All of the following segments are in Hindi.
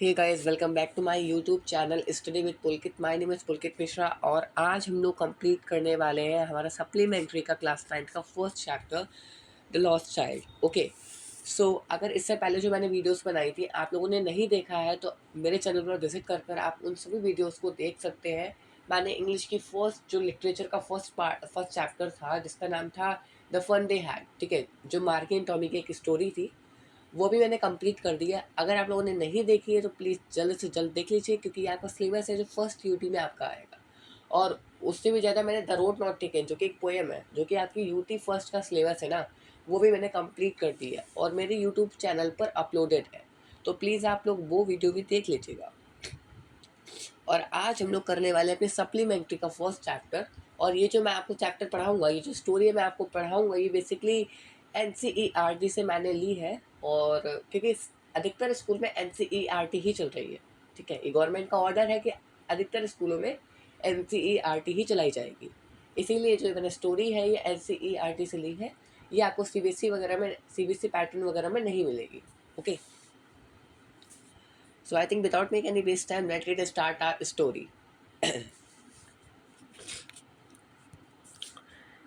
Hey guys, welcome back to my YouTube channel study with Pulkit. My name is Pulkit Mishra और आज हम लोग कंप्लीट करने वाले हैं हमारा सप्लीमेंट्री का क्लास 9 का first chapter the lost child. Okay, so अगर इससे पहले जो मैंने वीडियोस बनाई थी आप लोगों ने नहीं देखा है तो मेरे चैनल पर विजिट कर आप उन सभी वीडियोस को देख सकते हैं। मैंने इंग्लिश की फर्स्ट जो लिटरेचर का फर्स्ट चैप्टर था जिसका नाम था द फन दे हैड, ठीक है, जो मार्की एंड टॉमी की एक स्टोरी थी, वो भी मैंने कंप्लीट कर दिया। अगर आप लोगों ने नहीं देखी है तो प्लीज़ जल्द से जल्द देख लीजिए, क्योंकि यहाँ का सिलेबस है जो फर्स्ट यूटी में आपका आएगा। और उससे भी ज़्यादा मैंने द रोड नॉट टेकन, जो कि एक पोएम है, जो कि आपकी यूटी फर्स्ट का सिलेबस है ना, वो भी मैंने कंप्लीट कर दी है और मेरे यूट्यूब चैनल पर अपलोडेड है। तो प्लीज़ आप लोग वो वीडियो भी देख लीजिएगा। और आज हम लोग करने वाले हैं अपने सप्लीमेंट्री का फर्स्ट चैप्टर। और ये जो मैं आपको चैप्टर पढ़ाऊँगा, ये जो स्टोरी है मैं आपको पढ़ाऊँगा, ये बेसिकली एनसीईआरटी से मैंने ली है। और क्योंकि अधिकतर स्कूल में एनसीईआरटी ही चल रही है, ठीक है, ये गवर्नमेंट का ऑर्डर है कि अधिकतर स्कूलों में एनसीईआरटी ही चलाई जाएगी। इसीलिए जो मैंने स्टोरी है ये एनसीईआरटी से ली है, ये आपको सीबीएसई वगैरह में, सीबीएसई पैटर्न वगैरह में नहीं मिलेगी। Okay, so I think without making any waste time, let's get start our story.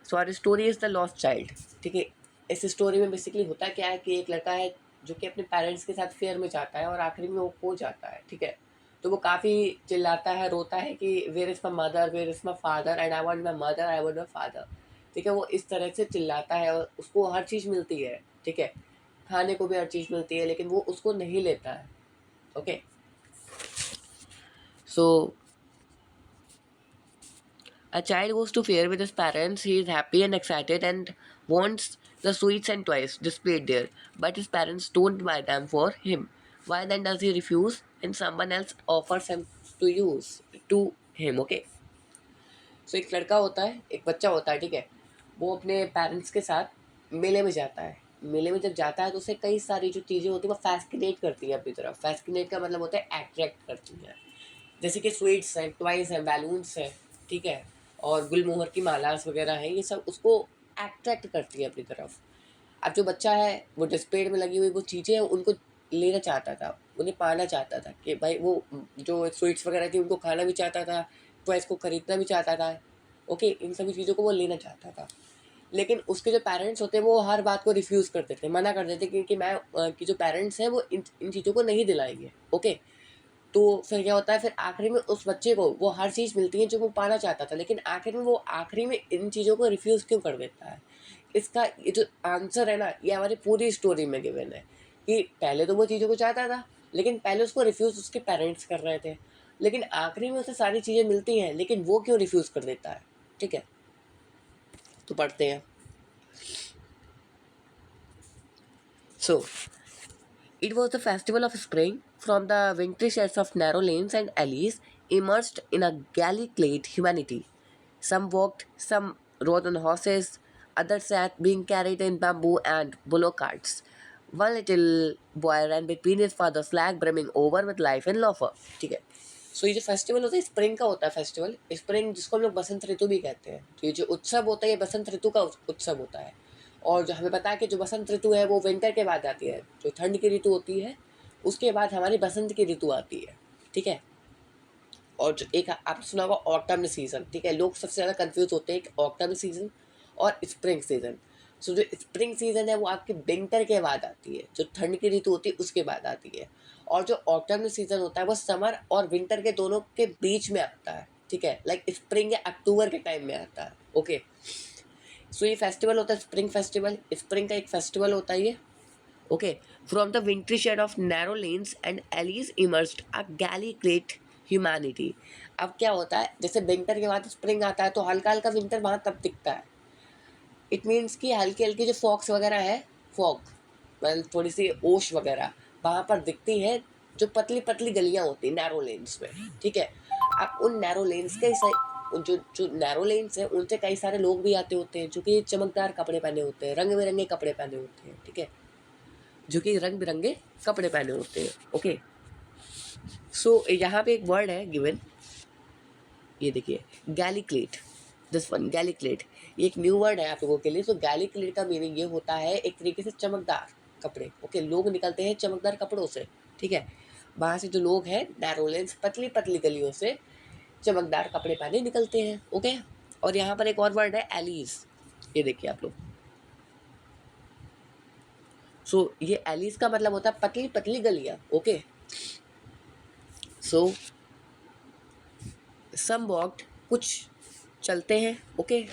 So our story is the lost child. ठीक है, इस स्टोरी में बेसिकली होता क्या है कि एक लड़का है जो कि अपने पेरेंट्स के साथ फेयर में जाता है और आखिरी में वो खो जाता है। ठीक है, तो वो काफ़ी चिल्लाता है, रोता है कि where is my mother, where is my father, and I want my mother, I want my father. ठीक है, वो इस तरह से चिल्लाता है और उसको हर चीज़ मिलती है। ठीक है, खाने को भी हर चीज़ मिलती है, लेकिन वो उसको नहीं लेता है। Okay, so a child goes to fair with his parents. He is happy and excited and wants the sweets and toys displayed there. But his parents don't buy them for him. Why then does he refuse and someone else offers them to use to him? Okay. So एक लड़का होता है, एक बच्चा होता है, ठीक है, वो अपने पेरेंट्स के साथ मेले में जाता है। मेले में जब जाता है तो उसे कई सारी जो चीज़ें होती हैं वो फैसिनेट करती हैं अपनी तरफ। फैसिनेट का मतलब होता है अट्रैक्ट करती हैं, जैसे कि स्वीट्स हैं, टॉयज़ हैं, बैलून्स हैं, ठीक है, और गुलमोहर की मालास वगैरह हैं, ये सब उसको अट्रैक्ट करती है अपनी तरफ। अब जो बच्चा है वो डिस्प्ले में लगी हुई वो चीज़ें उनको लेना चाहता था, उन्हें पाना चाहता था कि भाई वो जो स्वीट्स वगैरह थी उनको खाना भी चाहता था, टॉयज़ को खरीदना भी चाहता था। ओके, इन सभी चीज़ों को वो लेना चाहता था, लेकिन उसके जो पेरेंट्स होते हैं वो हर बात को रिफ्यूज़ कर देते, मना कर देते, क्योंकि मैं कि जो पेरेंट्स हैं वो इन चीज़ों को नहीं दिलाएंगे। ओके, तो फिर क्या होता है, फिर आखिरी में उस बच्चे को वो हर चीज़ मिलती है जो वो पाना चाहता था, लेकिन आखिर में वो आखिरी में इन चीज़ों को रिफ्यूज़ क्यों कर देता है? इसका ये जो आंसर है ना, ये हमारी पूरी स्टोरी में गिवन है कि पहले तो वो चीज़ों को चाहता था, लेकिन पहले उसको रिफ्यूज़ उसके पेरेंट्स कर रहे थे, लेकिन आखिरी में उसे सारी चीज़ें मिलती हैं, लेकिन वो क्यों रिफ्यूज़ कर देता है? ठीक है, तो पढ़ते हैं। सो it was the festival of spring. From the wintry shades of narrow lanes and alleys emerged in a galley-clad humanity. Some walked, some rode on horses, others sat being carried in bamboo and bullock carts. One little boy ran between his father's flag brimming over with life and laughter. ठीक है, सो ये जो फेस्टिवल होता है स्प्रिंग का होता है, फेस्टिवल स्प्रिंग जिसको हम लोग बसंत ऋतु भी कहते हैं। तो ये जो उत्सव होता है ये बसंत ऋतु का उत्सव होता है। और जो हमें पता है कि जो बसंत ऋतु है वो विंटर के बाद आती है, जो ठंड की ऋतु होती है उसके बाद हमारी बसंत की ऋतु आती है। ठीक है, और जो एक आपने सुना होगा ऑटम सीजन, ठीक है, लोग सबसे ज़्यादा कंफ्यूज होते हैं ऑटम सीजन और स्प्रिंग सीजन। सो जो स्प्रिंग सीजन है वो आपकी विंटर के बाद आती है, जो ठंड की ऋतु होती है उसके बाद आती है। और जो ऑटम सीजन होता है वो समर और विंटर के दोनों के बीच में आता है। ठीक है, लाइक स्प्रिंग या अक्टूबर के टाइम में आता है। ओके, सो ये फेस्टिवल होता है स्प्रिंग फेस्टिवल, स्प्रिंग का एक फेस्टिवल होता है ये। Okay, from the wintry shade of narrow lanes and alleys emerged a gaily great humanity. अब क्या होता है, जैसे विंटर के बाद स्प्रिंग आता है तो हल्का हल्का विंटर वहाँ तब दिखता है। इट मीन्स कि हल्की हल्की जो फॉक्स वगैरह है, फॉग मतलब थोड़ी सी ओश वगैरह वहाँ पर दिखती है, जो पतली पतली गलियाँ होती हैं नैरो लेन्स में। ठीक है, अब उन नैरो लेन्स के जो जो नैरो लेन्स हैं उनसे कई सारे लोग भी आते होते हैं जो कि चमकदार कपड़े पहने होते हैं, रंग बिरंगे कपड़े पहने होते हैं। ठीक है, जो कि रंग बिरंगे कपड़े पहने होते हैं। ओके, सो यहाँ पे एक वर्ड है गिवन, ये देखिए, गैलीक्लेट। दिस वन गैलीक्लेट, ये एक न्यू वर्ड है आप लोगों के लिए। तो गैलीक्लेट का मीनिंग ये होता है एक तरीके से चमकदार कपड़े। ओके, लोग निकलते हैं चमकदार कपड़ों से। ठीक है, वहाँ से जो लोग हैं नैरो लेन्स पतली पतली गलियों से चमकदार कपड़े पहने निकलते हैं। ओके, और यहाँ पर एक और वर्ड है एलीज, ये देखिए आप लोग। सो ये एलीज का मतलब होता है पतली पतली गलियाँ। ओके, सो सम वॉक्ड, कुछ चलते हैं। Okay,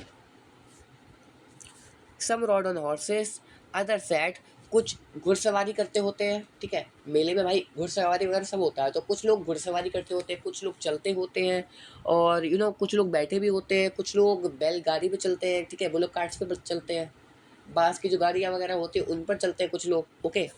some rode on horses, other sat, कुछ घुड़सवारी करते होते हैं। ठीक है, मेले में भाई घुड़सवारी वगैरह सब होता है, तो कुछ लोग घुड़सवारी करते होते हैं, कुछ लोग चलते होते हैं, और कुछ लोग बैठे भी होते हैं, कुछ लोग बैलगाड़ी पे चलते हैं। ठीक है, वो लोग कार्ट्स पे चलते हैं, बांस की जो गाड़ियाँ वगैरह होती है उन पर चलते हैं कुछ लोग। ओके,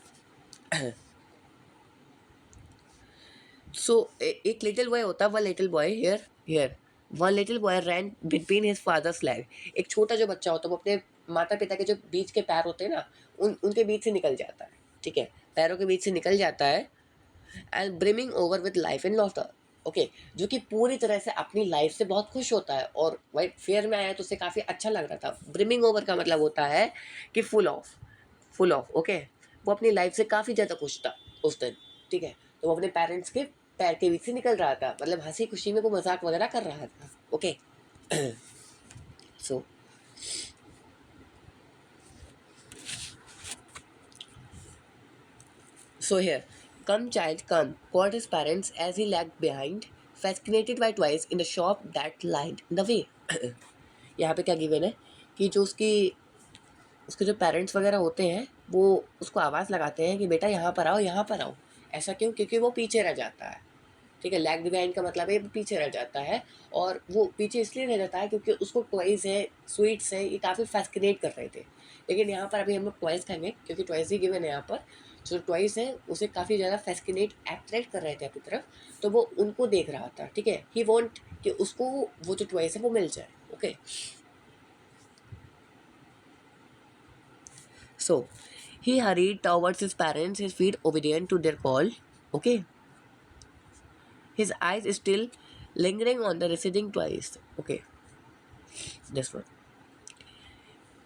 सो एक लिटिल बॉय होता है, one little boy here here one little boy ran between his father's leg. एक छोटा जो बच्चा होता है वो अपने माता पिता के जो बीच के पैर होते हैं ना, उनके बीच से निकल जाता है। ठीक है, पैरों के बीच से निकल जाता है। And brimming over with life and laughter. Okay, जो कि पूरी तरह से अपनी लाइफ से बहुत खुश होता है, और भाई फेयर में आया तो उसे काफ़ी अच्छा लग रहा था। ब्रिमिंग ओवर का मतलब होता है कि फुल ऑफ। ओके, वो अपनी लाइफ से काफ़ी ज़्यादा खुश था उस दिन। ठीक है, तो वो अपने पेरेंट्स के पैर के बीच से निकल रहा था, मतलब हंसी खुशी में वो मजाक वगैरह कर रहा था। Okay, so So here, come child, come, called his parents as he lagged behind, fascinated by toys in the shop that lined the way. यहाँ पे क्या गिवन है कि जो उसके जो पेरेंट्स वगैरह होते हैं वो उसको आवाज़ लगाते हैं कि बेटा यहाँ पर आओ, यहाँ पर आओ। ऐसा क्यों? क्योंकि वो पीछे रह जाता है। ठीक है, लैग बिहाइंड का मतलब है वो पीछे रह जाता है, और वो पीछे इसलिए रह जाता है क्योंकि उसको टॉयज़ है, स्वीट्स है, ये काफ़ी फैसिनेट कर रहे थे। लेकिन यहाँ पर अभी हम लोग टॉयज़ खाएंगे क्योंकि टॉयज़ ही गिवन है यहाँ पर। जो टॉयज़ हैं उसे काफ़ी ज़्यादा फैसिनेट अट्रैक्ट कर रहे थे अपनी तरफ, तो वो उनको देख रहा था। ठीक है, ही वॉन्ट कि उसको वो जो टॉयज़ है वो मिल जाए। Okay, so he hurried towards his parents, his feet obedient to their call. Okay, his eyes still lingering on the receding twice. Okay, this one.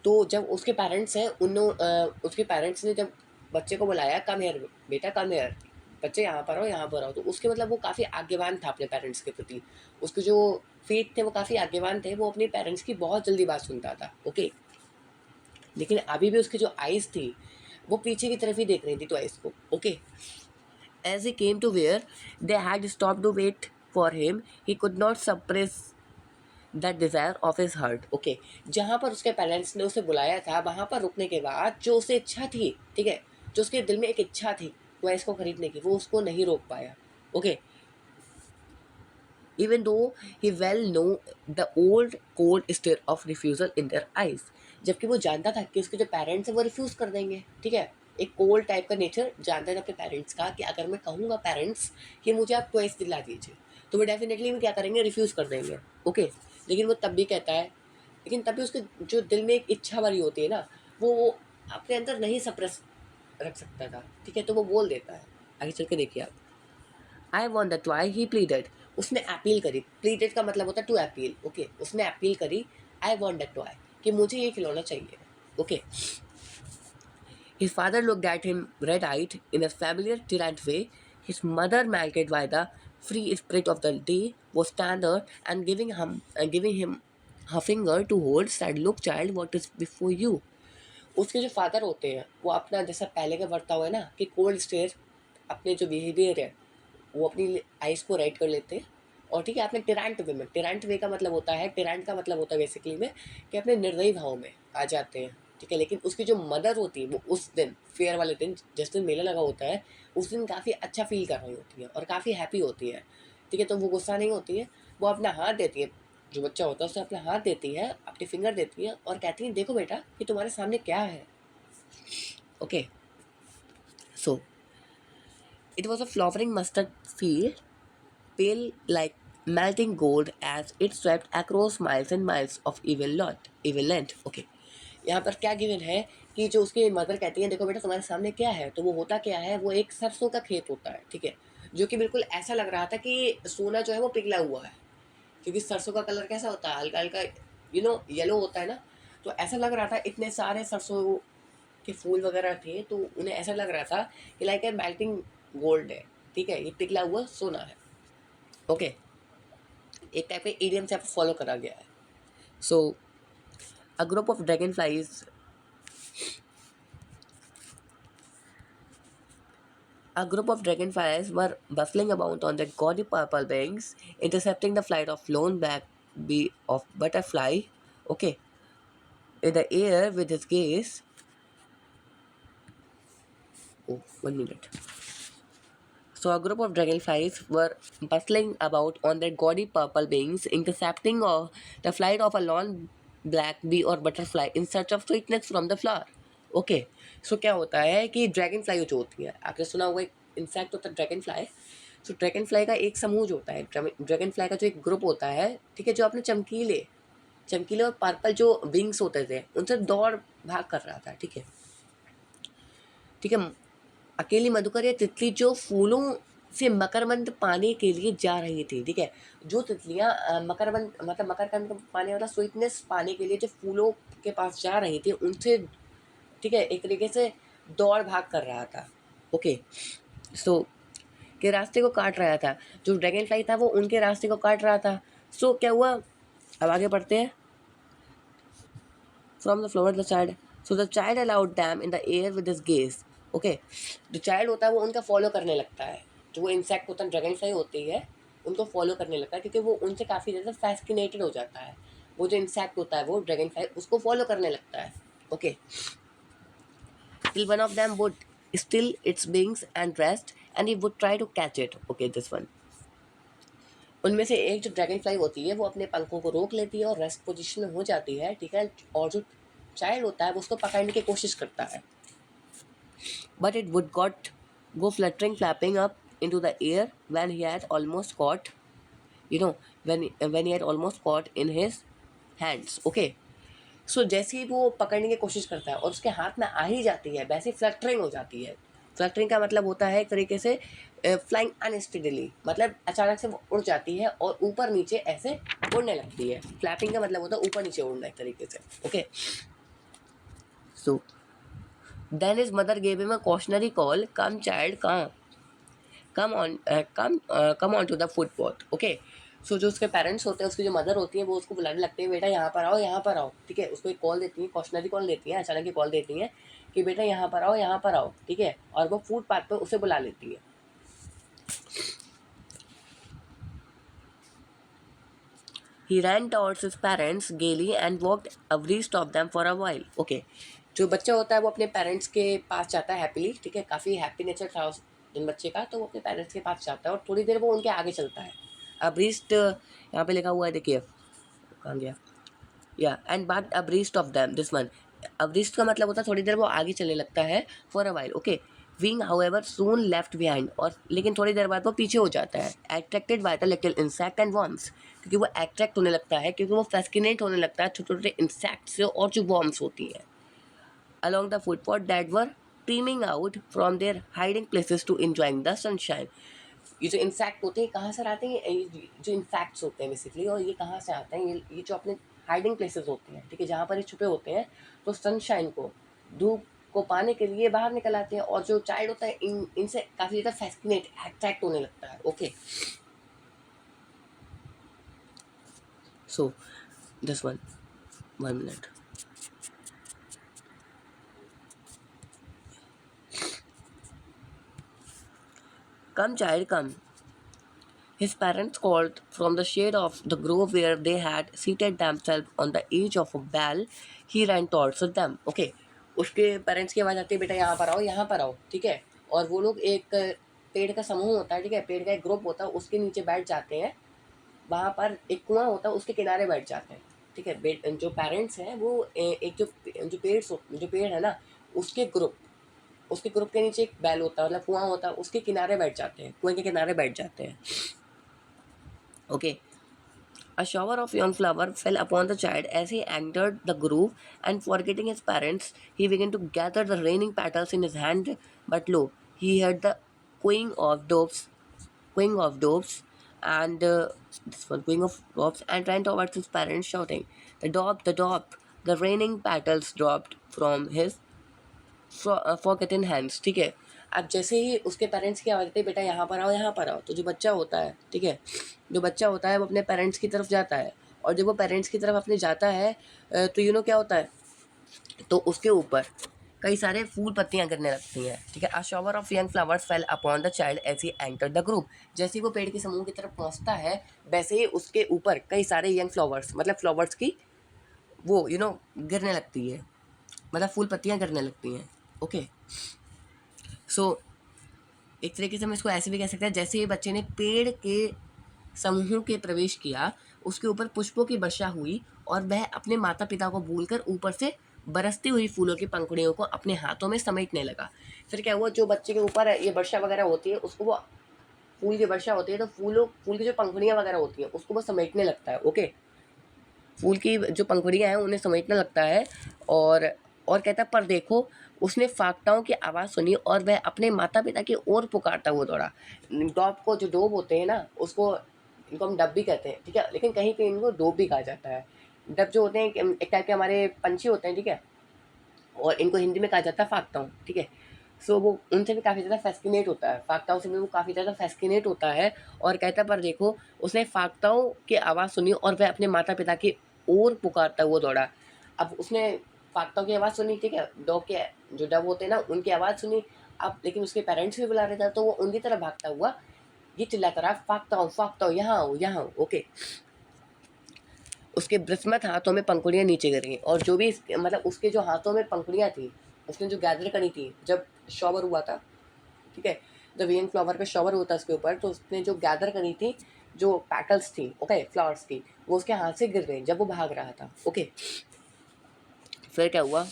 तो जब उसके पेरेंट्स हैं उसके पेरेंट्स ने जब बच्चे को बुलाया, कम हेयर बेटा, कम हेयर, बच्चे यहाँ पर आओ, यहाँ पर आओ, तो उसके मतलब वो काफ़ी आज्ञावान था अपने पेरेंट्स के प्रति। उसके जो फीट थे वो काफ़ी आज्ञावान थे, वो अपने पेरेंट्स की बहुत जल्दी बात सुनता था। ओके, लेकिन अभी भी उसकी जो आइज़ थी वो पीछे की तरफ ही देख रही थी ट्वाइस को। Okay, as he came to where they had stopped to wait for him, he could not suppress that desire of his heart. Okay, जहाँ पर उसके पेरेंट्स ने उसे बुलाया था वहाँ पर रुकने के बाद जो उसे इच्छा थी, ठीक है, जो उसके दिल में एक इच्छा थी टॉयज़ को खरीदने की, वो उसको नहीं रोक पाया। Okay, even though he well know the old cold stare of refusal in their eyes, जबकि वो जानता था कि उसके जो पेरेंट्स हैं वो रिफ्यूज़ कर देंगे। ठीक है, एक कोल्ड टाइप का नेचर जानता है अपने पेरेंट्स का, कि अगर मैं कहूँगा पेरेंट्स कि मुझे आप टॉयज़ दिला दीजिए, तो वो डेफिनेटली वो क्या करेंगे, रिफ्यूज़ कर देंगे। ओके, लेकिन वो तब भी कहता है, लेकिन तभी उसके जो दिल में एक इच्छा भरी होती है ना, वो अपने अंदर नहीं सप्रेस रख सकता था। ठीक है, तो वो बोल देता है। आगे चल के देखिए आप, I want that why he pleaded, उसने अपील करी। प्लीडेड का मतलब होता है टू अपील। ओके, उसने अपील करी, आई वॉन्ट दैट वाई, कि मुझे ये खिलौना चाहिए। Okay, his father looked at him red-eyed in a familiar tyrant way. His mother, melted by the free spirit of the day, was standing and giving him her finger to hold, said, "Look, child, what is before you." उसके जो फादर होते हैं वो अपना जैसा पहले का बर्ता हुआ है ना, कि कोल्ड स्टेयर, अपने जो बिहेवियर है वो अपनी आइज को राइट कर लेते हैं। और ठीक है, आपने टिरांट वे में, टिरांट वे का मतलब होता है, टिरांट का मतलब होता है बेसिकली में कि अपने निर्दयी भाव में आ जाते हैं। ठीक है, लेकिन उसकी जो मदर होती है वो उस दिन, फेयर वाले दिन, जिस दिन मेला लगा होता है, उस दिन काफ़ी अच्छा फील कर रही होती है और काफ़ी हैप्पी होती है। ठीक है, तो वो गुस्सा नहीं होती है, वो अपना हाथ देती है, जो बच्चा होता है उसे अपना हाथ देती है, अपनी फिंगर देती है और कहती है, देखो बेटा कि तुम्हारे सामने क्या है। Okay, so it was a flowering mustard field, pale like melting gold as it swept across miles and miles of evil land. Okay, यहाँ पर क्या गिवन है कि जो उसकी मदर कहती है, देखो बेटा तुम्हारे सामने क्या है, तो वो होता क्या है, वो एक सरसों का खेत होता है। ठीक है, जो कि बिल्कुल ऐसा लग रहा था कि सोना जो है वो पिघला हुआ है, क्योंकि सरसों का कलर कैसा होता है, हल्का हल्का येलो होता है ना, तो ऐसा लग रहा था, इतने सारे सरसों के फूल वगैरह थे, तो उन्हें ऐसा लग रहा था कि लाइक ए मेल्टिंग गोल्ड है। ठीक है, ये पिघला हुआ सोना है। ओके, एक टाइप के इडियम से फॉलो करा गया है। So a group of dragonflies A group of dragonflies were bustling about on their gaudy purple wings, intercepting the flight of lone black bee of butterfly. Okay, in the air with his gaze. Oh, 1 minute. So a group of dragonflies were bustling about on their gaudy purple wings, intercepting the flight of a lone black bee or butterfly in search of sweetness from the flower. Okay, so क्या होता है कि ड्रैगन फ्लाई जो होती है, आपने सुना हुआ एक इंसेक्ट होता है ड्रैगन फ्लाई। सो ड्रैगन फ्लाई का एक समूह जो होता है, ड्रैगन फ्लाई का जो एक ग्रुप होता है, ठीक है, जो अपने चमकीले चमकीले और पर्पल जो विंग्स होते थे उनसे दौड़ भाग कर रहा था। ठीक है, ठीक है, अकेली मधुकर या तितली जो फूलों से मकरंद पाने के लिए जा रही थी। ठीक है, जो तितलियां मकरंद मतलब मकरंद पाने वाला स्वीटनेस पाने के लिए जो फूलों के पास जा रही थी उनसे, ठीक है, एक तरीके से दौड़ भाग कर रहा था। ओके, सो के रास्ते को काट रहा था, जो ड्रैगन फ्लाई था वो उनके रास्ते को काट रहा था। सो क्या हुआ, अब आगे बढ़ते हैं। From the floor the child, so the child allowed them in the air with his gaze. Okay, जो चाइल्ड होता है वो उनका फॉलो करने लगता है, जो वो इंसेक्ट होता है ड्रैगन फ्लाई होती है उनको फॉलो करने लगता है, क्योंकि वो उनसे काफ़ी ज़्यादा फैसिनेटेड हो जाता है। वो जो इंसेक्ट होता है वो ड्रैगन फ्लाई उसको फॉलो करने लगता है। Okay, till one of them would still its wings and rest and he would try to catch it. Okay, this one. उनमें से एक जो ड्रैगन फ्लाई होती है वो अपने पंखों को रोक लेती है और रेस्ट पोजीशन में हो जाती है। ठीक है, और जो चाइल्ड होता है वो उसको पकड़ने की कोशिश करता है, but it would got go fluttering flapping up into the air when he had almost caught, you know, when he had almost caught in his hands. Okay, सो जैसे ही वो पकड़ने की कोशिश करता है और उसके हाथ में आ ही जाती है, वैसे फ्लटरिंग हो जाती है। फ्लटरिंग का मतलब होता है एक तरीके से फ्लाइंग अनस्टेडली, मतलब अचानक से वो उड़ जाती है और ऊपर नीचे ऐसे उड़ने लगती है। फ्लैपिंग का मतलब होता है ऊपर नीचे उड़ना एक तरीके से। Okay, so then his mother gave him a cautionary call, come child come on to the footpath. Okay, so जो उसके पेरेंट्स होते हैं, उसकी जो मदर होती है वो उसको बुलाने लगते हैं, बेटा यहाँ पर आओ, यहाँ पर आओ। ठीक है, उसको एक कॉल देती है, कॉशनरी कॉल देती है, अचानक ही कॉल देती है कि बेटा यहाँ पर आओ, यहाँ पर आओ। ठीक है, और वो फुटपाथ पर उसे बुला लेती है। He ran towards his parents gaily and walked abreast of them for a while. Okay, जो बच्चा होता है वो अपने पेरेंट्स के पास जाता है हैप्पीली। ठीक है, काफ़ी हैप्पी नेचर था उस दिन बच्चे का, तो वो अपने पेरेंट्स के पास जाता है और थोड़ी देर वो उनके आगे चलता है। अब्रीस्ट यहाँ पे लिखा हुआ है, देखिए कहाँ गया, या एंड बाट अब्रीस्ट ऑफ दैम, दिस वन। अब्रीस्ट का मतलब होता है थोड़ी देर वो आगे चलने लगता है, for a while. Okay, wing however soon left behind, और लेकिन थोड़ी देर बाद वो पीछे हो जाता है। Attracted by the little insect and worms, क्योंकि वो अट्रैक्ट होने लगता है, क्योंकि वो फैस्किनेट होने लगता है छोटे छोटे इंसेक्ट से और जो वर्म्स होती हैं। along the footpath that were streaming out from their hiding places to enjoying the sunshine. ये जो इंसेक्ट होते हैं कहाँ से आते हैं, ये जो इंसेक्ट्स होते हैं बेसिकली, और ये कहाँ से आते हैं, ये जो अपने हाइडिंग प्लेसेस होते हैं, ठीक है, जहाँ पर ये छुपे होते हैं, तो सनशाइन को, धूप को पाने के लिए बाहर निकल आते हैं। और जो चाइल्ड होता है इनसे काफ़ी ज़्यादा फैसिनेट अट्रैक्ट होने लगता है। Okay, so this one, 1 minute. Come, child, come. His parents called from the shade of the grove where they had seated themselves on the edge of a bell. He ran towards them. Okay, उसके पेरेंट्स की आवाज़ आती है, बेटा यहाँ पर आओ, यहाँ पर आओ। ठीक है, और वो लोग एक पेड़ का समूह होता है, ठीक है, पेड़ का एक ग्रुप होता है, उसके नीचे बैठ जाते हैं। वहाँ पर एक कुआं होता है, उसके किनारे बैठ जाते हैं। ठीक है, जो पेरेंट्स हैं वो एक जो पेड़ है ना, उसके ग्रुप उसके ग्रुप के नीचे एक बैल होता है, मतलब कुआं होता है, उसके किनारे बैठ जाते हैं, कुएं के किनारे बैठ जाते हैं। Okay, a shower of young flower fell upon the child as he entered the grove, and forgetting his parents, he began to gather the raining petals in his hand. But lo, he heard the cooing of doves, and this one cooing of doves, and ran towards his parents, shouting, "The dob, the dob!" The raining petals dropped from his forgotten hands. ठीक है, अब जैसे ही उसके पेरेंट्स की आवाज़ आती है बेटा यहाँ पर आओ यहाँ पर आओ, तो जो बच्चा होता है, ठीक है, जो बच्चा होता है वो अपने पेरेंट्स की तरफ जाता है, और जब वो पेरेंट्स की तरफ अपने जाता है तो क्या होता है, तो उसके ऊपर कई सारे फूल पत्तियां गिरने लगती हैं, ठीक है। A shower of young flowers fell upon the child as he enter the group. जैसे ही वो पेड़ के समूह की तरफ पहुंचता है वैसे ही उसके ऊपर कई सारे यंग फ्लावर्स, मतलब फ्लावर्स की वो गिरने लगती है, मतलब फूल पत्तियां गिरने लगती हैं। ओके, सो एक तरीके से हम इसको ऐसे भी कह सकते हैं, जैसे ही बच्चे ने पेड़ के समूह के प्रवेश किया उसके ऊपर पुष्पों की वर्षा हुई और वह अपने माता पिता को भूलकर ऊपर से बरसती हुई फूलों की पंखुड़ियों को अपने हाथों में समेटने लगा। फिर क्या हुआ, जो बच्चे के ऊपर ये वर्षा वगैरह होती है उसको वो फूल की वर्षा होती है, तो फूल की जो पंखुड़ियाँ वगैरह होती हैं उसको वो समेटने लगता है। ओके, फूल की जो पंखुड़ियाँ हैं उन्हें समेटने लगता है, और कहता है पर देखो, उसने फाख्ताओं की आवाज़ सुनी और वह अपने माता पिता की ओर पुकारता हुआ दौड़ा। डॉब को, जो डोब होते हैं ना, उसको, इनको हम डब भी कहते हैं, ठीक है, लेकिन कहीं कहीं इनको डोब भी कहा जाता है। डब जो होते हैं एक टाइप के हमारे पंछी होते हैं, ठीक है, और इनको हिंदी में कहा जाता है फाख्ताओं, ठीक है। सो वो उनसे भी काफ़ी ज़्यादा फैस्किनेट होता है, फाख्ताओं से भी वो काफ़ी ज़्यादा फैस्किनेट होता है, और कहता पर देखो, उसने फाख्ताओं की आवाज़ सुनी और वह अपने माता पिता की ओर पुकारता हुआ दौड़ा। अब उसने फाख्ताओं की आवाज़ सुनी, ठीक है, डॉग के, जो डब होते हैं ना, उनकी आवाज़ सुनी। अब लेकिन उसके पेरेंट्स भी बुला रहे थे, तो वो उनकी तरफ भागता हुआ ये चिल्लाता रहा, फाख्ताओं यहाँ आओ यहाँ आओ। ओके, उसके ब्रिस्मत हाथों में पंखुड़ियाँ नीचे गिरी, और जो भी मतलब उसके जो हाथों में पंखुड़ियाँ थी उसने जो गैदर करी थी जब शॉवर हुआ था, ठीक है, जब यंग फ्लावर पे शॉवर होता है उसके ऊपर, तो उसने जो गैदर करी थी, जो पैटल्स थी, ओके, फ्लावर्स की, वो उसके हाथ से गिर गई जब वो भाग रहा था। ओके, फिर क्या हुआ,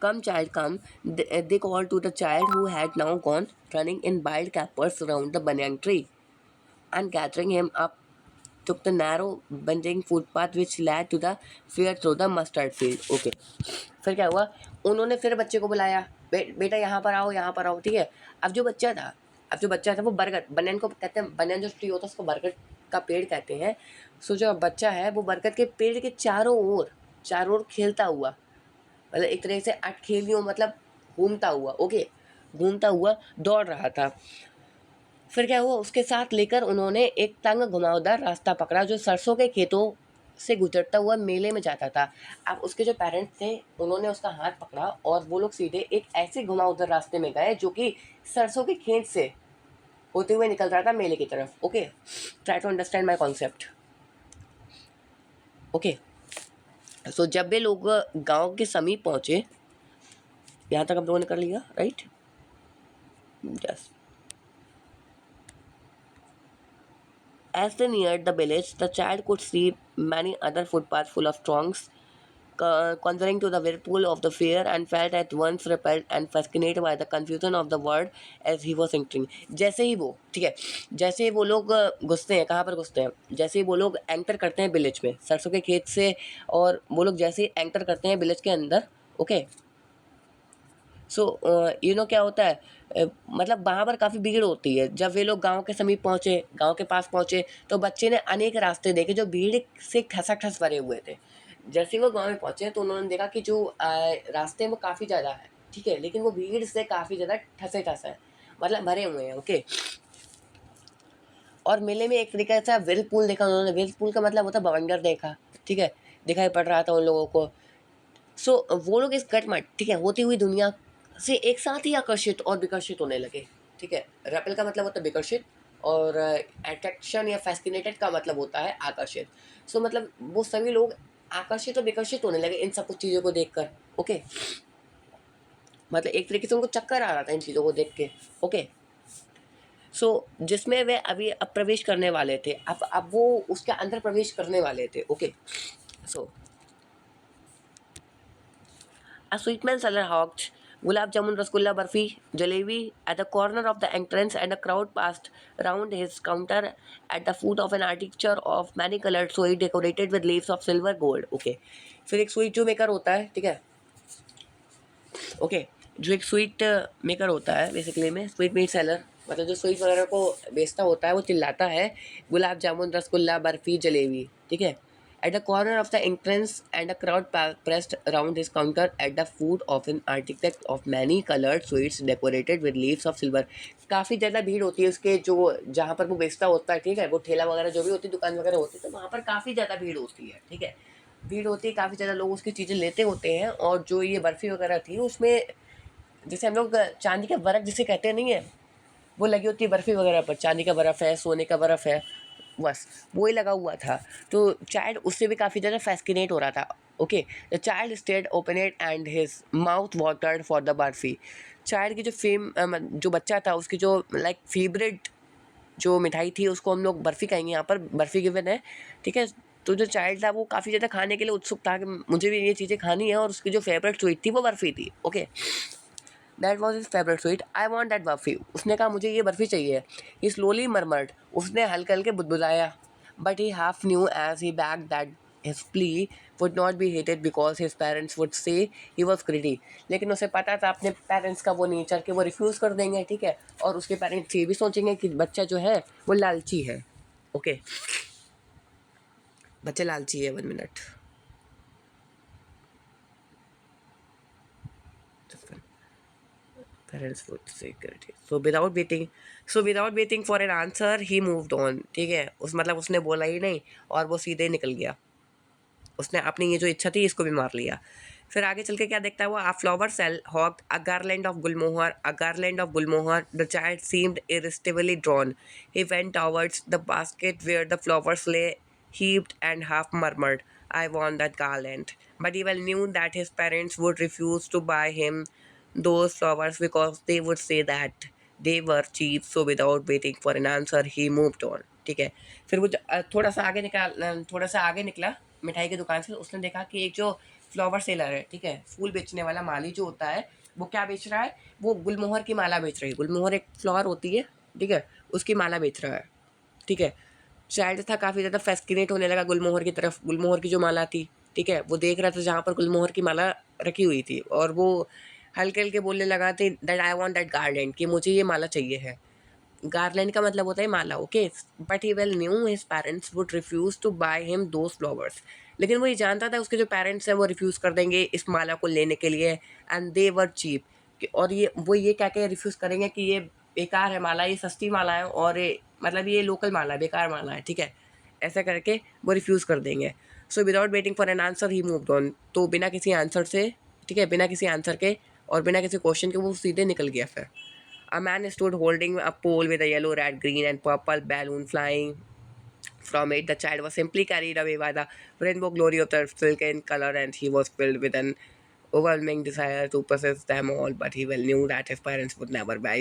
come child come, they called to the child who had now gone running in wild capers around the banyan tree, and gathering him up took the narrow bending footpath which led to the fair through the mustard field. Okay, फिर क्या हुआ, उन्होंने फिर बच्चे को बुलाया, बेटा यहाँ पर आओ यहाँ पर आओ, ठीक है। अब जो बच्चा था वो बरगद, बनियान को कहते हैं, बनियान जो ट्री होता है उसको बरगद का पेड़ कहते हैं। सो जो बच्चा है वो बरगद के पेड़ के चारों ओर खेलता हुआ, मतलब एक तरह से अटखेलियों, मतलब घूमता हुआ, ओके, घूमता हुआ दौड़ रहा था। फिर क्या हुआ, उसके साथ लेकर उन्होंने एक तंग घुमावदार रास्ता पकड़ा जो सरसों के खेतों से गुजरता हुआ मेले में जाता था। अब उसके जो पेरेंट्स थे उन्होंने उसका हाथ पकड़ा और वो लोग सीधे एक ऐसे घुमावदार रास्ते में गए जो कि सरसों के खेत से होते हुए निकल रहा था मेले की तरफ। Okay, try to understand my concept. Okay, so जब वे लोग गांव के समीप पहुंचे, यहाँ तक हम लोगों ने कर लिया, right, yes. As they neared the village, the child could see many other footpaths full of throngs conjuring to the whirlpool of the fair, and felt at once repelled and fascinated by the confusion of the word as he was entering. जैसे ही वो, ठीक है, जैसे ही वो लोग घुसते हैं, कहाँ पर घुसते हैं, जैसे ही वो लोग एंटर करते हैं विलेज में सरसों के खेत से, और वो लोग जैसे ही एंटर करते हैं विलेज के अंदर, ओके, सो क्या होता है, मतलब वहाँ पर काफ़ी भीड़ होती है। जब वे लोग गांव के समीप पहुँचे, गांव के पास पहुँचे, तो बच्चे ने अनेक रास्ते देखे जो भीड़ से ठसाठस भरे हुए थे। जैसे ही वो गांव में पहुँचे तो उन्होंने देखा कि जो रास्ते हैं वो काफ़ी ज़्यादा है, ठीक है, लेकिन वो भीड़ से काफ़ी ज़्यादा ठसे ठस है, मतलब भरे हुए हैं। ओके, और मेले में एक तरीके से व्हिर्लपूल देखा उन्होंने। व्हिर्लपूल का मतलब होता है बवंडर देखा, ठीक है, दिखाई पड़ रहा था उन लोगों को। सो वो लोग इस गटमट, ठीक है, होती हुई दुनिया से एक साथ ही आकर्षित और विकर्षित होने लगे, ठीक है। रेपल का मतलब होता है विकर्षित, और अट्रैक्शन या फैसिनेटेड का मतलब होता है आकर्षित। सो मतलब वो सभी लोग आकर्षित और विकर्षित होने लगे इन सब कुछ चीज़ों को देखकर। ओके, मतलब एक तरीके से उनको चक्कर आ रहा था इन चीज़ों को देख के। ओके, सो जिसमें वे अभी अब प्रवेश करने वाले थे, अब वो उसके अंदर प्रवेश करने वाले थे। Okay, so a sweetman seller hawked gulab jamun, rasgulla, barfi, jalebi at the corner of the entrance, and a crowd passed round his counter at the foot of an architecture of many-colored sweet decorated with leaves of silver gold. Okay, फिर एक स्वीट जो मेकर होता है, ठीक है, ओके, जो एक स्वीट मेकर होता है बेसिकली में स्वीट मीट सेलर, मतलब जो स्वीट वगैरह को बेचता होता है, वो चिल्लाता है गुलाब जामुन, रसगुल्ला, बर्फ़ी, जलेबी, ठीक है, At the corner of the entrance and a crowd pressed around his counter at the foot of an architect of many colored sweets decorated with leaves of silver. काफ़ी ज़्यादा भीड़ होती है उसके जो जहाँ पर वो बेचता होता है, ठीक है, वो ठेला वगैरह जो भी होती है, दुकान वगैरह होती है, तो वहाँ पर काफ़ी ज़्यादा भीड़ होती है, ठीक है, भीड़ होती है, काफ़ी ज़्यादा लोग उसकी चीज़ें लेते होते हैं। और जो ये बर्फ़ी वगैरह थी उसमें जैसे हम लोग चांदी का बर्फ़ जिसे कहते नहीं है, वो लगी होती है बर्फ़ी वगैरह पर, चांदी का बर्फ़ है, सोने का बर्फ़ है, बस वही लगा हुआ था। तो चाइल्ड उससे भी काफ़ी ज़्यादा फैस्किनेट हो रहा था। Okay, the child stayed open it and his mouth watered for the barfi. चाइल्ड की जो जो बच्चा था उसकी जो लाइक फेवरेट जो मिठाई थी उसको हम लोग बर्फ़ी कहेंगे, यहाँ पर बर्फ़ी गिवन है, ठीक है। तो जो चाइल्ड था वो काफ़ी ज़्यादा खाने के लिए उत्सुक था कि मुझे भी ये चीज़ें खानी है, और उसकी जो फेवरेट स्वीट थी वो बर्फ़ी थी। Okay, that was his favourite sweet, I want that barfi. उसने कहा मुझे ये बर्फ़ी चाहिए। ही स्लोली मरमर्ड, उसने हल्के हल्के बुदबुदाया। But he half knew as he begged that his plea would not be hated because his parents would say he was greedy। लेकिन उसे पता था अपने पेरेंट्स का वो नेचर कि वो रिफ्यूज़ कर देंगे, ठीक है, और उसके पेरेंट्स ये भी सोचेंगे कि बच्चा जो है वो लालची है। ओके, बच्चा लालची है। 1 minute. Parents would say security। So without waiting for an answer he moved on। ठीक है, उस मतलब उसने बोला ही नहीं और वो सीधे निकल गया। उसने अपनी ये जो इच्छा थी इसको भी मार लिया। फिर आगे चल के क्या देखता है वो, a flower sell hawked a garland of gulmohar, a garland of gulmohar, the child seemed irresistibly drawn। He went towards the basket where the flowers lay heaped and half murmured, I want that garland। But he well knew that his parents would refuse to buy him those flowers because they would say that they were cheap। So without waiting for an answer he moved on। ठीक है, फिर वो थोड़ा सा आगे निकला मिठाई की दुकान से। उसने देखा कि एक जो फ्लावर सेलर है, ठीक है, फूल बेचने वाला माली जो होता है, वो क्या बेच रहा है, वो गुलमोहर की माला बेच रही है। गुलमोहर एक फ्लावर होती है, ठीक है, उसकी माला बेच रहा है, ठीक है। चाइल्ड था काफ़ी ज़्यादा फैस्किनेट होने लगा गुलमोहर की तरफ। गुलमोहर की जो माला थी, ठीक है, वो देख रहा था जहाँ पर गुलमोहर की माला रखी हुई थी, और वो हल्के हल्के बोलने लगा था that I want that garland, कि मुझे ये माला चाहिए है। गार्लैंड का मतलब होता है माला। Okay, but he well knew his parents would refuse to buy him those flowers. लेकिन वो ये जानता था उसके जो पेरेंट्स हैं वो रिफ्यूज़ कर देंगे इस माला को लेने के लिए, एंड दे वर चीप। और ये क्या क्या रिफ्यूज़ करेंगे कि ये बेकार है माला, ये सस्ती माला है, और मतलब ये लोकल माला है, बेकार माला है, ठीक है, ऐसा करके वो रिफ्यूज़ कर देंगे। So without waiting for an answer he moved on. तो बिना किसी आंसर से, ठीक है, बिना किसी आंसर के और बिना किसी क्वेश्चन के वो सीधे निकल गया फिर। A man stood holding a pole with a yellow, red, green, and purple balloon flying from it. The child was simply carried away by the rainbow glory of the silken color, and he was filled with an overwhelming desire to possess them all. But he well knew that his parents would never buy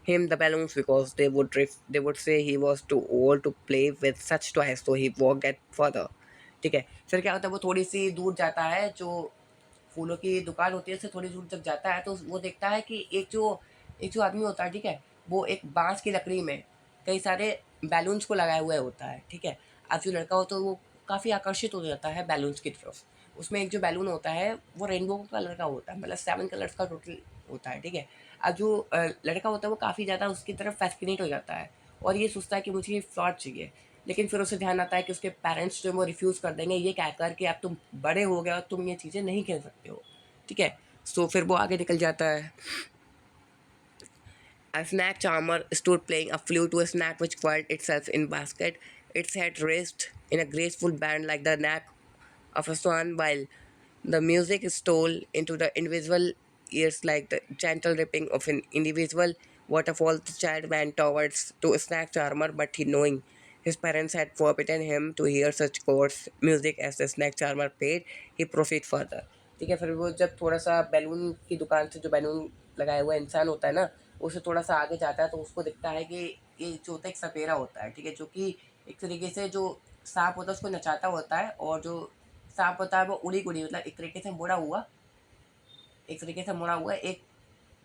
him the balloons because they would say he was too old to play with such toys. So he walked it further। ठीक है, फिर क्या होता है वो थोड़ी सी दूर जाता है, जो फूलों की दुकान होती है उससे थोड़ी दूर तक जाता है, तो वो देखता है कि एक जो आदमी होता है, ठीक है, वो एक बांस की लकड़ी में कई सारे बैलून्स को लगाए हुए होता है, ठीक है। अब जो लड़का होता है वो काफ़ी आकर्षित हो जाता है बैलून्स की तरफ। उसमें एक जो बैलून होता है वो रेनबो कलर का होता है, मतलब 7 कलर्स का टोटल होता है, ठीक है। अब जो लड़का होता है वो काफ़ी ज़्यादा उसकी तरफ फैसिनेट हो जाता है, और ये सोचता है कि मुझे ये फ्लॉट चाहिए। लेकिन फिर उसे ध्यान आता है कि उसके पेरेंट्स जो है वो रिफ्यूज़ कर देंगे, ये कहकर कि अब तुम बड़े हो गए और तुम ये चीज़ें नहीं खेल सकते हो, ठीक है। सो फिर वो आगे निकल जाता है। A snack charmer stood playing a flute to a snack which curled itself in basket. Its head raised in a graceful band like the neck of a swan, while the music stole into the invisible ears like the gentle ripping of an individual waterfall. The child went towards to a snack charmer, but he knowing his parents had forbidden him to hear such coarse music as the snack charmer played, he proceeded further। ठीक है, फिर वो जब थोड़ा सा बैलून की दुकान से जो बैलून लगाया हुआ इंसान होता है ना, उससे थोड़ा सा आगे जाता है तो उसको दिखता है कि ये जो होता है एक सपेरा होता है, ठीक है, जो कि एक तरीके से जो सांप होता है उसको नचाता होता है, और जो सांप होता है वो उड़ी उड़ी मतलब एक तरीके से मुड़ा हुआ एक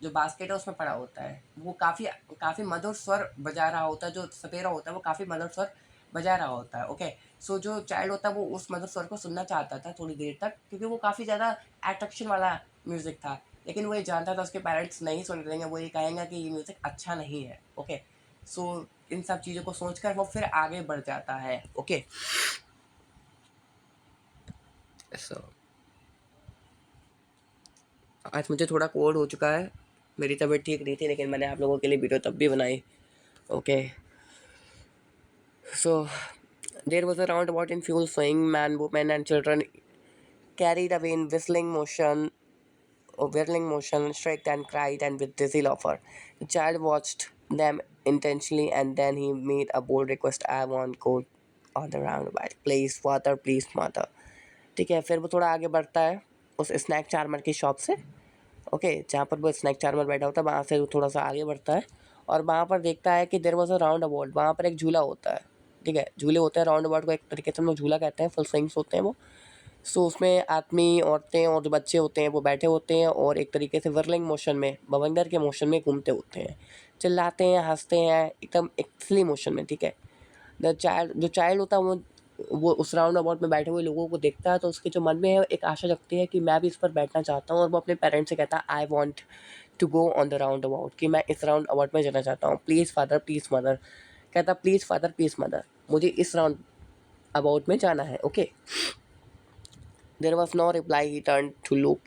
जो बास्केट है उसमें पड़ा होता है। वो काफ़ी काफ़ी मधुर स्वर बजा रहा होता है, जो सपेरा होता है वो काफ़ी मधुर स्वर बजा रहा होता है। ओके, सो जो चाइल्ड होता है वो उस मधुर स्वर को सुनना चाहता था थोड़ी देर तक, क्योंकि वो काफ़ी ज़्यादा अट्रैक्शन वाला म्यूज़िक था। लेकिन वो ये जानता था उसके पेरेंट्स नहीं सुन देंगे, वो ये कहेंगे कि ये म्यूज़िक अच्छा नहीं है। ओके, सो इन सब चीज़ों को सोचकर वो फिर आगे बढ़ जाता है। ओके, सो आज मुझे थोड़ा कोल्ड हो चुका है, मेरी तबीयत ठीक नहीं थी, लेकिन मैंने आप लोगों के लिए वीडियो तब भी बनाई। Okay, so there was a roundabout in full swing. Man, women, and children carried away in whirling motion, shrieked and cried, and with dizzy laughter. The child watched them intensely, and then he made a bold request. I want go on the roundabout. Please, father, please, mother. ठीक है, फिर वो थोड़ा आगे बढ़ता है उस स्नैक चार्मर की शॉप से। ओके, जहाँ पर वो स्नैक चार्मर बैठा होता है वहाँ से वो थोड़ा सा आगे बढ़ता है और वहाँ पर देखता है कि there was a roundabout, वहाँ पर एक झूला होता है। ठीक है, झूले होते हैं राउंड अबाउट को, एक तरीके से हम लोग झूला कहते हैं, फुल स्विंग्स होते हैं वो। सो उसमें आदमी, औरतें और जो बच्चे होते हैं वो बैठे होते हैं और एक तरीके से वर्लिंग मोशन में, बवंडर के मोशन में घूमते होते हैं, चिल्लाते हैं, हंसते हैं, एकदम एक स्ली मोशन में। ठीक है, द चाइल्ड, जो चाइल्ड होता है वो उस राउंड अबाउट में बैठे हुए लोगों को देखता है तो उसके जो मन में है एक आशा जगती है कि मैं भी इस पर बैठना चाहता हूँ, और वो अपने पेरेंट्स से कहता है I want to go on the roundabout, कि मैं इस राउंड अबाउट में जाना चाहता हूँ। प्लीज़ फादर, प्लीज़ मदर, कहता प्लीज़ फादर, प्लीज़ मदर, मुझे इस राउंड अबाउट में जाना है। Okay, there was no reply, he turn to look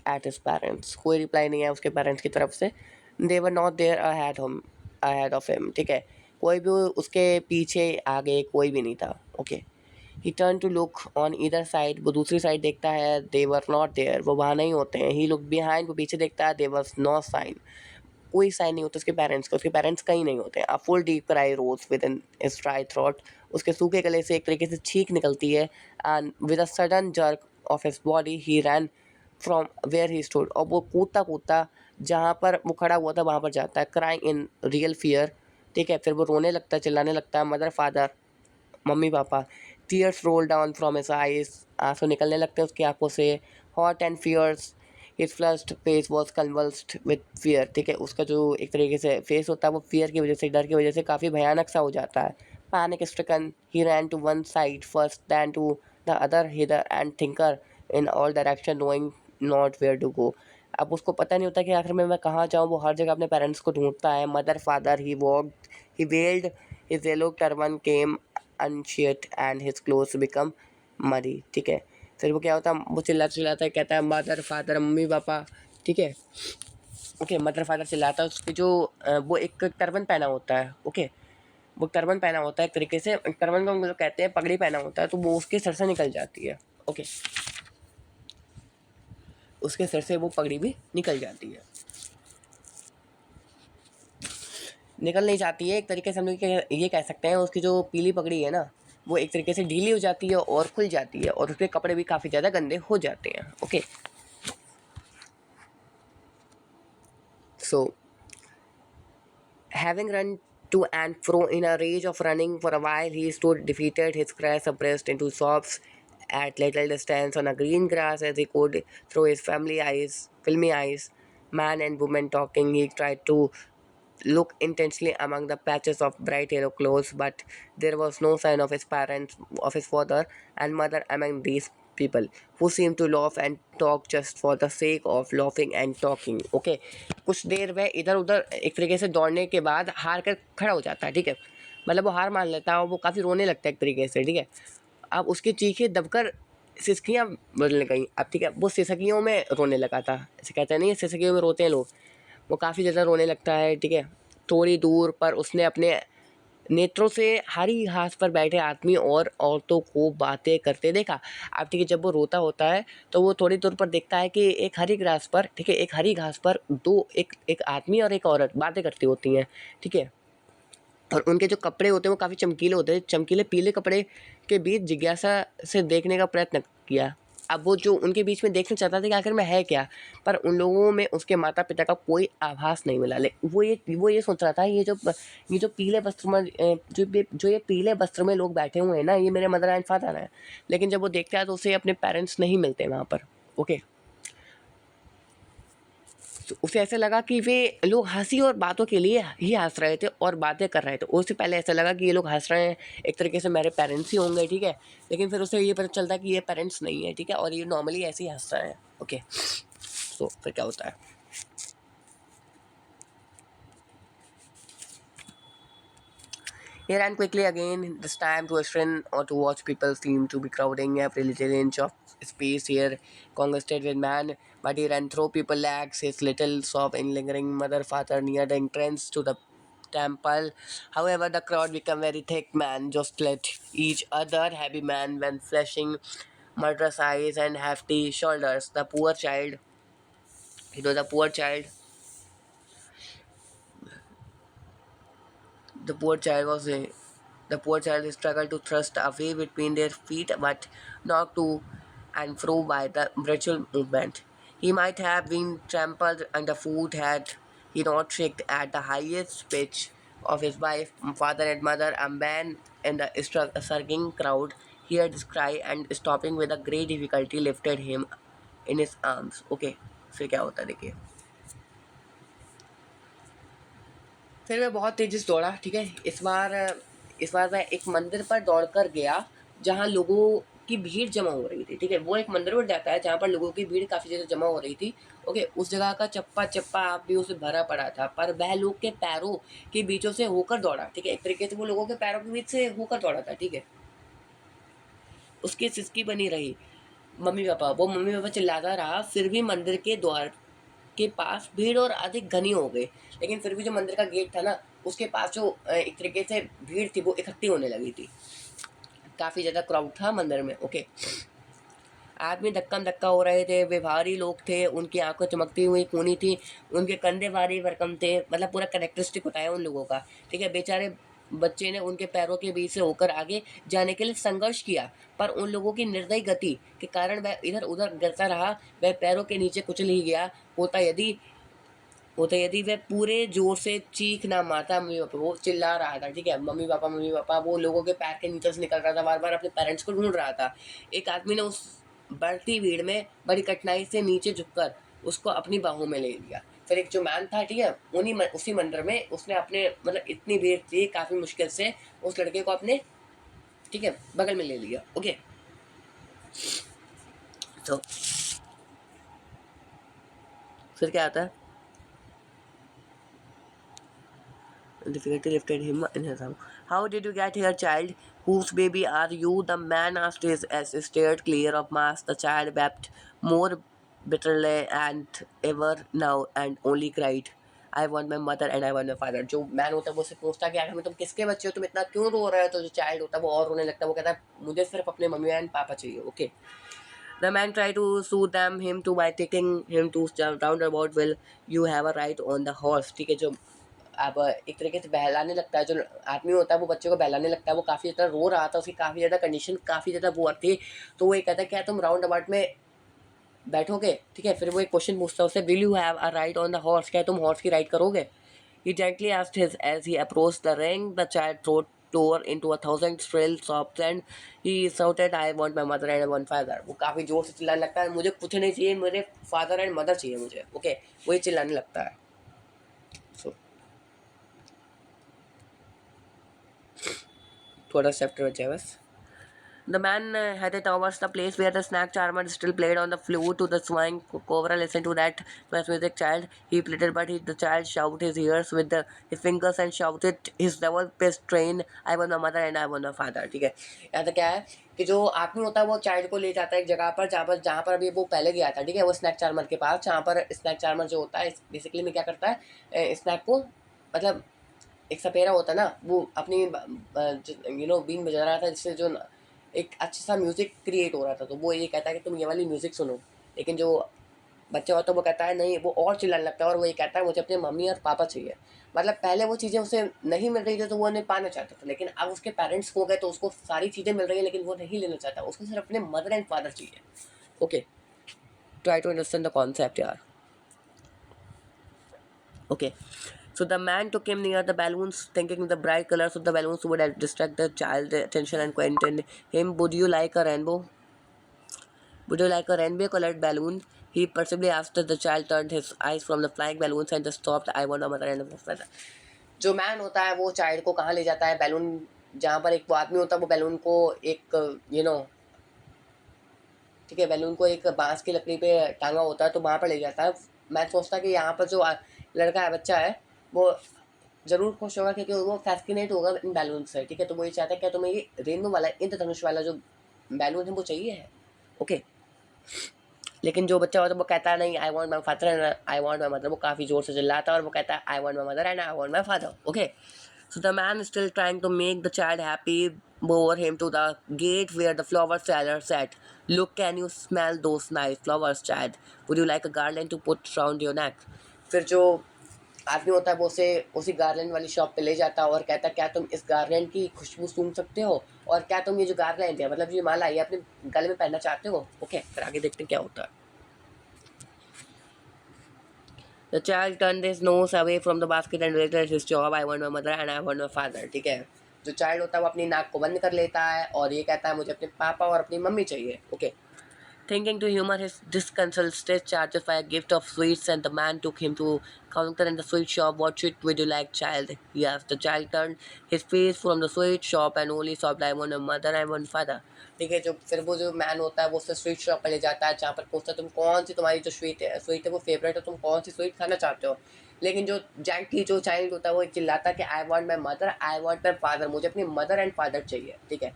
at his parents, कोई रिप्लाई नहीं है उसके पेरेंट्स की तरफ से। They were not there ahead of him, ठीक है, कोई भी उसके पीछे आगे कोई भी नहीं था। Okay, he turn to look on either side, वो दूसरी साइड देखता है, दे वर नॉट देयर, वो वहाँ नहीं होते हैं। ही लुक बिहाइंड, वो पीछे देखता है, दे वॉज नो साइन, कोई साइन नहीं होता उसके पेरेंट्स का, उसके पेरेंट्स कहीं नहीं होते हैं। A full deep cry rose within his dry throat, उसके सूखे गले से एक तरीके से छींक निकलती है। And with a sudden jerk of his body he ran from where he stood, और वो कूदता कूदता जहाँ पर वो खड़ा हुआ था वहाँ पर जाता है, क्राइंग इन रियल फियर। ठीक है, फिर वो रोने लगता है, चिल्लाने लगता है, mother father, mummy papa. Tears roll down from his eyes, आंसू निकलने लगते हैं उसकी आंखों से। Hot and fierce, his flushed face was convulsed with fear, ठीक है, उसका जो एक तरीके से फेस होता है वो फियर की वजह से, डर की वजह से काफ़ी भयानक सा हो जाता है। Panic stricken he ran to one side first then to the other, hither and thither in all direction, knowing not where to go. अब उसको पता नहीं होता कि आखिर में मैं कहाँ जाऊँ, वो हर जगह अपने पेरेंट्स को ढूंढता है। Mother father, he walked, he wailed, his yellow turban came unset and his clothes become muddy, ठीक है, फिर वो क्या होता है, वो चिल्लाता है, कहता है मदर फादर, मम्मी पापा। ठीक है, ओके, मदर फादर चिल्लाता है, उसके जो वो एक टर्बन पहना होता है। ओके, वो टर्बन पहना होता है एक तरीके से, टर्बन को हम लोग कहते हैं, पगड़ी पहना होता है, तो वो उसके सर से निकल जाती है। ओके, उसके सर से वो पगड़ी भी निकल जाती है, निकल नहीं जाती है, एक तरीके से हम लोग ये कह सकते हैं उसकी जो पीली पगड़ी है ना, वो एक तरीके से ढीली हो जाती है और खुल जाती है, और उसके कपड़े भी काफ़ी ज़्यादा गंदे हो जाते हैं। Okay, so having run to and fro in a rage of running for a while, he stood defeated, his cry suppressed into sobs at little distance on a green grass as he could through his filmy eyes, man and woman talking. He tried to look intensely among the patches of bright yellow clothes, but there was no sign of his parents, of his father and mother among these people, who seemed to laugh and talk just for the sake of laughing and talking. Okay, कुछ देर वह इधर उधर एक तरीके से दौड़ने के बाद हार कर खड़ा हो जाता है। ठीक है, मतलब वो हार मान लेता है और वो काफ़ी रोने लगता है एक तरीके से। ठीक है, अब उसकी चीखें दबकर सिसकियाँ बदल गई। अब ठीक है, वो सिसकियों में रोने लगा था, ऐसे कहते हैं नहीं, सिसकियों में रोते हैं लोग, वो काफ़ी ज़्यादा रोने लगता है। ठीक है, थोड़ी दूर पर उसने अपने नेत्रों से हरी घास पर बैठे आदमी और औरतों को बातें करते देखा। अब ठीक है, जब वो रोता होता है तो वो थोड़ी दूर पर देखता है कि एक हरी घास पर, ठीक है, एक हरी घास पर दो एक एक आदमी और एक औरत बातें करती होती हैं। ठीक है, और उनके जो कपड़े होते हैं वो काफ़ी चमकीले होते हैं, चमकीले पीले कपड़े के बीच जिज्ञासा से देखने का प्रयत्न किया। अब वो जो उनके बीच में देखना चाहता था कि आखिर में है क्या, पर उन लोगों में उसके माता पिता का कोई आभास नहीं मिला। वो ये सोच रहा था, ये जो पीले वस्त्र में जो ये पीले वस्त्र में लोग बैठे हुए हैं ना, ये मेरे मदर एंड फादर हैं। लेकिन जब वो देखता है तो उसे अपने पेरेंट्स नहीं मिलते वहाँ पर। ओके, तो उसे ऐसा लगा कि वे लोग हंसी और बातों के लिए ही हंस रहे थे और बातें कर रहे थे। उससे पहले ऐसा लगा कि ये लोग हंस रहे हैं, एक तरीके से मेरे पेरेंट्स ही होंगे। ठीक है, लेकिन फिर उसे ये पता चलता कि ये पेरेंट्स नहीं है। ठीक है, और ये नॉर्मली ऐसे ही हंस रहे हैं। ओके, तो फिर क्या होता है, he ran quickly again, this time to a shrine or to watch people seem to be crowding every little inch of space here congested with man, but he ran through people legs, his little soft and lingering mother father near the entrance to the temple. However, the crowd became very thick. Man just let each other. Heavy man when flashing murderous eyes and hefty shoulders. The poor child The poor child was the poor child struggled to thrust away between their feet, but knocked to and fro by the brutal movement. He might have been trampled underfoot had he not shrieked at the highest pitch of his wife, father, and mother. A man in the surging crowd heard his cry and stopping with a great difficulty lifted him in his arms. Okay, फिर क्या होता है देखिए. फिर मैं बहुत तेज़ी से दौड़ा, ठीक है। इस बार मैं एक मंदिर पर दौड़ कर गया जहाँ लोगों की भीड़ जमा हो रही थी, ठीक है। वो एक मंदिर पर जाता है जहाँ पर लोगों की भीड़ काफ़ी ज़्यादा जमा हो रही थी। ओके, उस जगह का चप्पा चप्पा आप भी उसे भरा पड़ा था, पर वह लोग के पैरों के बीचों से होकर दौड़ा, ठीक है। एक तरीके से वो लोगों के पैरों के बीच से होकर दौड़ा था, ठीक है। उसकी सिसकी बनी रही वो मम्मी पापा चिल्लाता रहा, फिर भी मंदिर के द्वार के पास भीड़ और अधिक घनी हो गई। लेकिन फिर भी जो मंदिर का गेट था ना, उसके पास जो एक तरीके से भीड़ थी वो इकट्ठी होने लगी थी। काफ़ी ज़्यादा क्राउड था मंदिर में। ओके, आदमी धक्कम धक्का हो रहे थे, वे भारी लोग थे, उनकी आंखें चमकती हुई खूनी थी, उनके कंधे भारी भरकम थे, मतलब पूरा करेक्टरिस्टिक होता है उन लोगों का, ठीक है। बेचारे बच्चे ने उनके पैरों के बीच से होकर आगे जाने के लिए संघर्ष किया, पर उन लोगों की निर्दयी गति के कारण वह इधर उधर गिरता रहा। वह पैरों के नीचे कुचल ही गया। होता यदि वह पूरे जोर से चीख ना मारता, मम्मी पापा वो चिल्ला रहा था, ठीक है। मम्मी पापा वो लोगों के पैर के नीचे से निकल रहा था, बार बार अपने पेरेंट्स को ढूंढ रहा था। एक आदमी ने उस बढ़ती भीड़ में बड़ी कठिनाई से नीचे झुककर उसको अपनी बाहों में ले लिया। फिर एक जो मैन था, ठीक है, उसी मंदिर में उसने अपने मतलब इतनी भीड़ थी, काफ़ी मुश्किल से उस लड़के को अपने, ठीक है, बगल में ले लिया। ओके, तो फिर क्या आता है, difficulty lifted him in his arms. How did you get here, child? Whose baby are you? The man asked as he stared clear of mass. The child wept more bitterly and ever now and only cried, I want my mother and I want my father. जो मैन होता है वो उससे पूछता कि आखिर में तुम किसके बच्चे हो, तुम इतना क्यों रो रहे हो। तो जो चाइल्ड होता है वो और रोने लगता है, वो कहता है मुझे सिर्फ अपने मम्मी एंड पापा चाहिए। Okay, the man tried to soothe him to by taking him to roundabout. Will you have a ride on the horse? ठीक है, जो अब एक तरीके से बहलाने लगता है, जो आदमी होता है वो बच्चे को बहलाने लगता है। वो काफ़ी ज़्यादा रो रहा था, उसकी काफ़ी ज़्यादा कंडीशन काफ़ी ज़्यादा बुरी थी। तो वो ये कहता है क्या तुम राउंड अबाउट में बैठोगे, ठीक है। फिर वो एक क्वेश्चन पूछता है उससे, will you have a ride on the horse? क्या तुम हॉर्स की राइड करोगे? He gently asked his as he approached the ring. The child throat tore into a thousand shrill sobs and he shouted, I want my mother and one father. वो काफ़ी जोर से चिल्लाने लगता है, मुझे कुछ नहीं चाहिए, मेरे फादर एंड मदर चाहिए मुझे। ओके, वही चिल्लाने लगता है। सो थोड़ा चैप्टर बचा है बस। The man headed towards the place where the snack charmer still played on the flute. To the swine cobra, listen to that music, child, he pleaded, but the child shouted his ears with his fingers and shouted his double-paced strain, I want my mother and I want my father. ठीक है, यहाँ तक क्या है कि जो आदमी होता है वो चाइल्ड को ले जाता है एक जगह पर जहाँ पर अभी वो पहले गया था, ठीक है, वो स्नैक चार्मर के पास, जहाँ पर स्नैक चार्मर जो होता है बेसिकली में क्या करता है, स्नैक को मतलब एक सपेरा होता है ना, वो अपनी बीन बजा रहा था जिससे जो एक अच्छा सा म्यूज़िक क्रिएट हो रहा था। तो वो ये कहता है कि तुम ये वाली म्यूज़िक सुनो। लेकिन जो बच्चा होता है वो कहता है नहीं, वो और चिल्लाने लगता है और वो ये कहता है मुझे अपने मम्मी और पापा चाहिए। मतलब पहले वो चीज़ें उसे नहीं मिल रही थी तो वो उन्हें पाना चाहता था, लेकिन अब उसके पेरेंट्स हो गए तो उसको सारी चीज़ें मिल रही है, लेकिन वो नहीं लेना चाहता, उसको सिर्फ अपने मदर एंड फादर चाहिए। Okay, try to understand the concept यार। Okay, so the man took him near the balloons, thinking the bright colors of the balloons would distract the child's attention and questioned him, would you like a rainbow? Would you like a rainbow-colored balloon? He perceptibly asked. The child turned his eyes from the flying balloons and just stopped. I want a mother and a father. जो मैन होता है वो चाइल्ड को कहाँ ले जाता है, बैलून जहाँ पर एक वो आदमी होता है वो बैलून को एक ठीक है, बैलून को एक बांस की लकड़ी पे टांगा होता है तो वहाँ पर ले जाता है। मैं सोचता कि यहाँ पर जो लड़का है, बच्चा है, वो ज़रूर खुश होगा क्योंकि वो फैसिनेट होगा इन बैलून से, ठीक है। तो वो ये चाहता है क्या तुम्हें ये रेनबो वाला इंद्रधनुष वाला जो बैलून है वो चाहिए है। ओके, लेकिन जो बच्चा होता है वो कहता है नहीं, I want my father and I want my mother, वो काफ़ी ज़ोर से चिल्लाता है और वो कहता है I want my mother and I want my father. Okay, so the man is still trying to make the child happy, bore him to the gate where the flower seller said, look, can you smell those nice flowers, child? Would you like a garland to put round your neck? फिर जो आदमी होता है वो उसे उसी गार्लैंड वाली शॉप पे ले जाता है और कहता है क्या तुम इस गार्लैंड की खुशबू सूंघ सकते हो, और क्या तुम ये जो गार्लैंड है, मतलब ये माला ये अपने गले में पहनना चाहते हो? ओके, फिर आगे देखते हैं क्या होता है। The child turned his nose away from the basket and related his job, I want my mother and I want my father। ठीक है, जो चाइल्ड होता है वो अपनी नाक को बंद कर लेता है और ये कहता है मुझे अपने पापा और अपनी मम्मी चाहिए। Okay, thinking to humor his disconsolate state charges by a gift of sweets, and the man took him to counter in the sweet shop. What sweet would you like, child? Yes, the child turned his face from the sweet shop and only sobbed, I want a mother, I want father। ठीक है, जो फिर वो जो मैन होता है वो उससे स्वीट शॉप पर ले जाता है जहाँ पर पूछता है तुम कौन सी, तुम्हारी जो स्वीट है वो फेवरेट है, तुम कौन सी स्वीट खाना चाहते हो? लेकिन जो जैंकी जो चाइल्ड होता है वो चिल्लाता है कि I want my mother, I want my father, मुझे अपनी मदर एंड फादर चाहिए। ठीक है,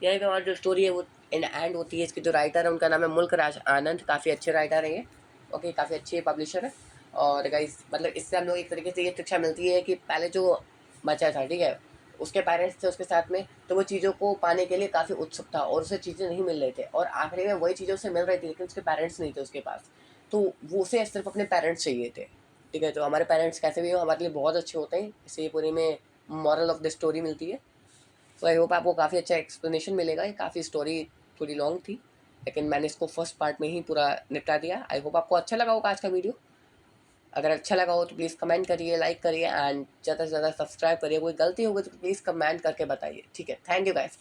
यही पे हमारी जो स्टोरी है वो इन एंड होती है। इसके जो राइटर है उनका नाम है मुल्क राज आनंद, काफ़ी अच्छे राइटर हैं ये। ओके, काफ़ी अच्छे पब्लिशर है। और गाइस मतलब इससे हम लोग एक तरीके से ये शिक्षा मिलती है कि पहले जो बच्चा था, ठीक है, उसके पेरेंट्स थे उसके साथ में, तो वो चीज़ों को पाने के लिए काफ़ी उत्सुक था और उसे चीज़ें नहीं मिल रही थी और आखिरी में वही चीज़ें उसे मिल रही थी लेकिन उसके पेरेंट्स नहीं थे उसके पास, तो वो उसे सिर्फ अपने पेरेंट्स चाहिए थे। ठीक है, तो हमारे पेरेंट्स कैसे भी हो हमारे लिए बहुत अच्छे होते हैं, इससे पूरी में मॉरल ऑफ द स्टोरी मिलती है। तो आई होप आपको काफ़ी अच्छा एक्सप्लेनेशन मिलेगा। ये काफ़ी स्टोरी थोड़ी लॉन्ग थी लेकिन मैंने इसको फर्स्ट पार्ट में ही पूरा निपटा दिया। आई होप आपको अच्छा लगा होगा आज का वीडियो। अगर अच्छा लगा हो तो प्लीज़ कमेंट करिए, लाइक करिए एंड ज़्यादा से ज़्यादा सब्सक्राइब करिए। कोई गलती होगी तो प्लीज़ कमेंट करके बताइए। ठीक है, थैंक यू गाइस।